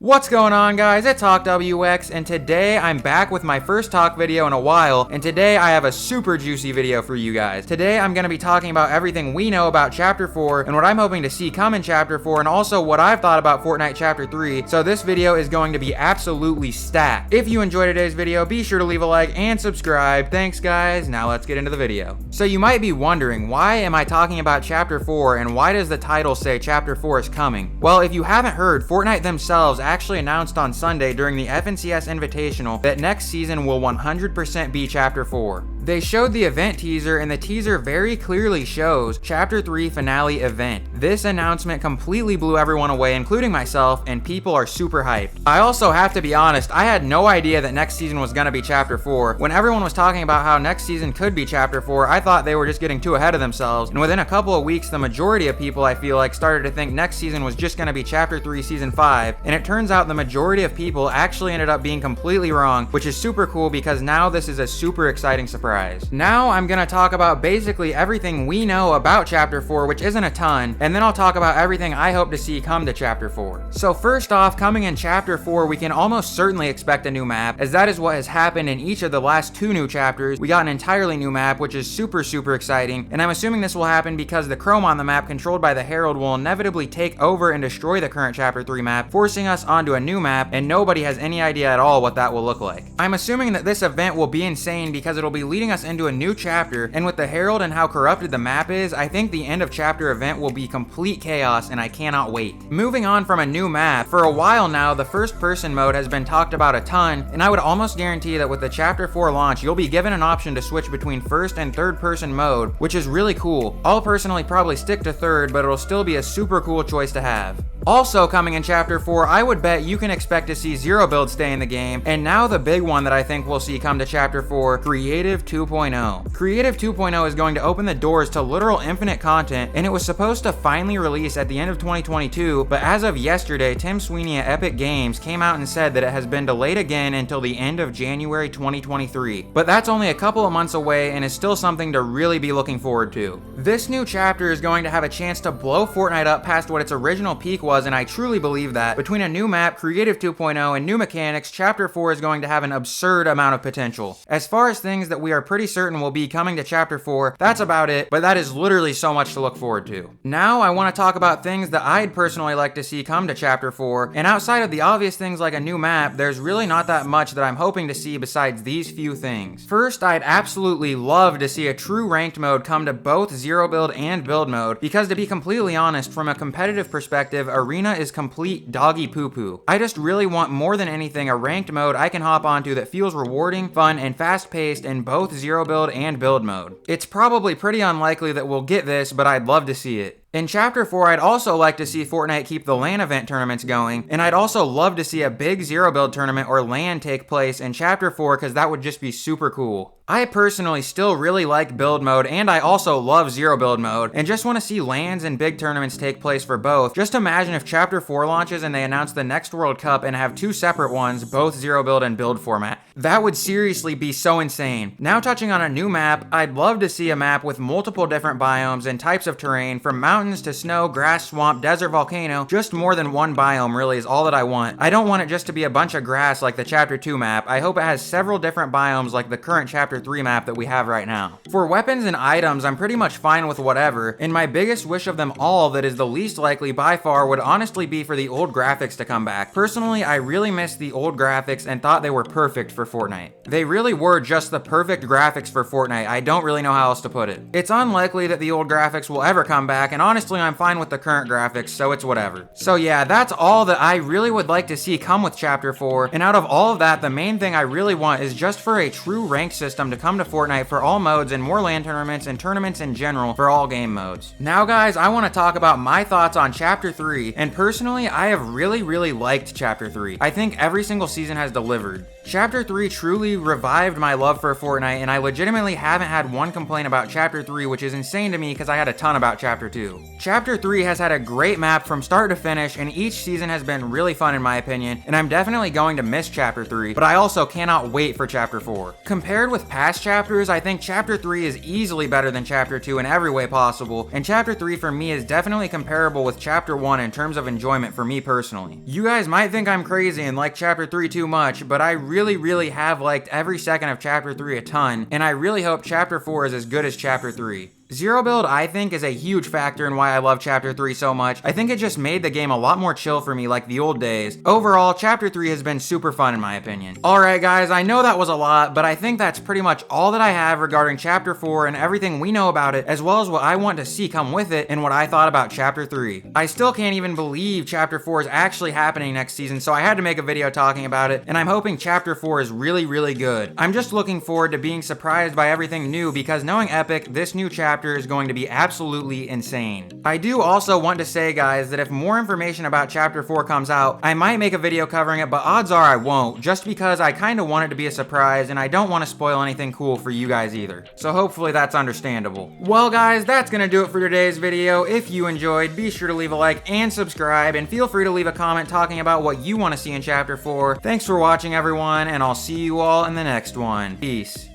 What's going on, guys? It's HawkWX, and today I'm back with my first talk video in a while, and today I have a super juicy video for you guys. Today I'm going to be talking about everything we know about Chapter 4 and what I'm hoping to see come in Chapter 4, and also what I've thought about Fortnite Chapter 3, so this video is going to be absolutely stacked. If you enjoyed today's video, be sure to leave a like and subscribe. Thanks, guys. Now let's get into the video. So you might be wondering, why am I talking about Chapter 4, and why does the title say Chapter 4 is coming? Well, if you haven't heard, Fortnite themselves actually announced on Sunday during the FNCS Invitational that next season will 100% be Chapter 4. They showed the event teaser, and the teaser very clearly shows Chapter 3 finale event. This announcement completely blew everyone away, including myself, and people are super hyped. I also have to be honest, I had no idea that next season was gonna be Chapter 4. When everyone was talking about how next season could be Chapter 4, I thought they were just getting too ahead of themselves, and within a couple of weeks, the majority of people, I feel like, started to think next season was just gonna be Chapter 3 Season 5, and it turns out the majority of people actually ended up being completely wrong, which is super cool because now this is a super exciting surprise. Now I'm gonna talk about basically everything we know about Chapter 4, which isn't a ton, and then I'll talk about everything I hope to see come to Chapter 4. So first off, coming in Chapter 4, we can almost certainly expect a new map, as that is what has happened in each of the last two new chapters. We got an entirely new map, which is super exciting, and I'm assuming this will happen because the chrome on the map controlled by the Herald will inevitably take over and destroy the current Chapter 3 map, forcing us onto a new map, and nobody has any idea at all what that will look like. I'm assuming that this event will be insane because it'll be leading us into a new chapter, and with the Herald and how corrupted the map is, I think the end of chapter event will be complete chaos, and I cannot wait. Moving on from a new map, for a while now, the first person mode has been talked about a ton, and I would almost guarantee that with the Chapter 4 launch, you'll be given an option to switch between first and third person mode, which is really cool. I'll personally probably stick to third, but it'll still be a super cool choice to have. Also coming in Chapter 4, I would bet you can expect to see Zero Build stay in the game, and now the big one that I think we'll see come to Chapter 4, Creative 2.0. Creative 2.0 is going to open the doors to literal infinite content, and it was supposed to finally release at the end of 2022, but as of yesterday, Tim Sweeney at Epic Games came out and said that it has been delayed again until the end of January 2023. But that's only a couple of months away and is still something to really be looking forward to. This new chapter is going to have a chance to blow Fortnite up past what its original peak was, and I truly believe that. Between a new map, Creative 2.0, and new mechanics, Chapter 4 is going to have an absurd amount of potential. As far as things that we are pretty certain will be coming to Chapter 4, that's about it, but that is literally so much to look forward to. Now I want to talk about things that I'd personally like to see come to Chapter 4, and outside of the obvious things like a new map, there's really not that much that I'm hoping to see besides these few things. First, I'd absolutely love to see a true ranked mode come to both Zero Build and Build mode, because to be completely honest, from a competitive perspective, Arena is complete doggy poo-poo. I just really want more than anything a ranked mode I can hop onto that feels rewarding, fun, and fast-paced in both Zero Build and Build mode. It's probably pretty unlikely that we'll get this, but I'd love to see it. In Chapter 4, I'd also like to see Fortnite keep the LAN event tournaments going, and I'd also love to see a big Zero Build tournament or LAN take place in Chapter 4 because that would just be super cool. I personally still really like Build mode, and I also love Zero Build mode, and just want to see LANs and big tournaments take place for both. Just imagine if Chapter 4 launches and they announce the next World Cup and have two separate ones, both Zero Build and Build format. That would seriously be so insane. Now touching on a new map, I'd love to see a map with multiple different biomes and types of terrain, from mountains to snow, grass, swamp, desert, volcano. Just more than one biome really is all that I want. I don't want it just to be a bunch of grass like the Chapter 2 map. I hope it has several different biomes like the current Chapter 3 map that we have right now. For weapons and items, I'm pretty much fine with whatever, and my biggest wish of them all that is the least likely by far would honestly be for the old graphics to come back. Personally, I really miss the old graphics and thought they were perfect for Fortnite. They really were just the perfect graphics for Fortnite. I don't really know how else to put it. It's unlikely that the old graphics will ever come back, and honestly, I'm fine with the current graphics, so it's whatever. So yeah, that's all that I really would like to see come with Chapter 4, and out of all of that, the main thing I really want is just for a true rank system to come to Fortnite for all modes and more LAN tournaments and tournaments in general for all game modes. Now guys, I want to talk about my thoughts on Chapter 3, and personally, I have really liked Chapter 3. I think every single season has delivered. Chapter 3 truly revived my love for Fortnite, and I legitimately haven't had one complaint about Chapter 3, which is insane to me because I had a ton about Chapter 2. Chapter 3 has had a great map from start to finish, and each season has been really fun in my opinion, and I'm definitely going to miss Chapter 3, but I also cannot wait for Chapter 4. Compared with past chapters, I think Chapter 3 is easily better than Chapter 2 in every way possible, and Chapter 3 for me is definitely comparable with Chapter 1 in terms of enjoyment for me personally. You guys might think I'm crazy and like Chapter 3 too much, but I really have liked every second of Chapter 3 a ton, and I really hope Chapter 4 is as good as Chapter 3. Zero build, I think, is a huge factor in why I love Chapter 3 so much. I think it just made the game a lot more chill for me like the old days. Overall, Chapter 3 has been super fun in my opinion. Alright guys, I know that was a lot, but I think that's pretty much all that I have regarding Chapter 4 and everything we know about it, as well as what I want to see come with it and what I thought about Chapter 3. I still can't even believe Chapter 4 is actually happening next season, so I had to make a video talking about it, and I'm hoping Chapter 4 is really good. I'm just looking forward to being surprised by everything new, because knowing Epic, this new chapter is going to be absolutely insane. I do also want to say, guys, that if more information about Chapter 4 comes out, I might make a video covering it, but odds are I won't, just because I kind of want it to be a surprise, and I don't want to spoil anything cool for you guys either. So hopefully that's understandable. Well guys, that's gonna do it for today's video. If you enjoyed, be sure to leave a like and subscribe, and feel free to leave a comment talking about what you want to see in Chapter 4. Thanks for watching everyone, and I'll see you all in the next one. Peace.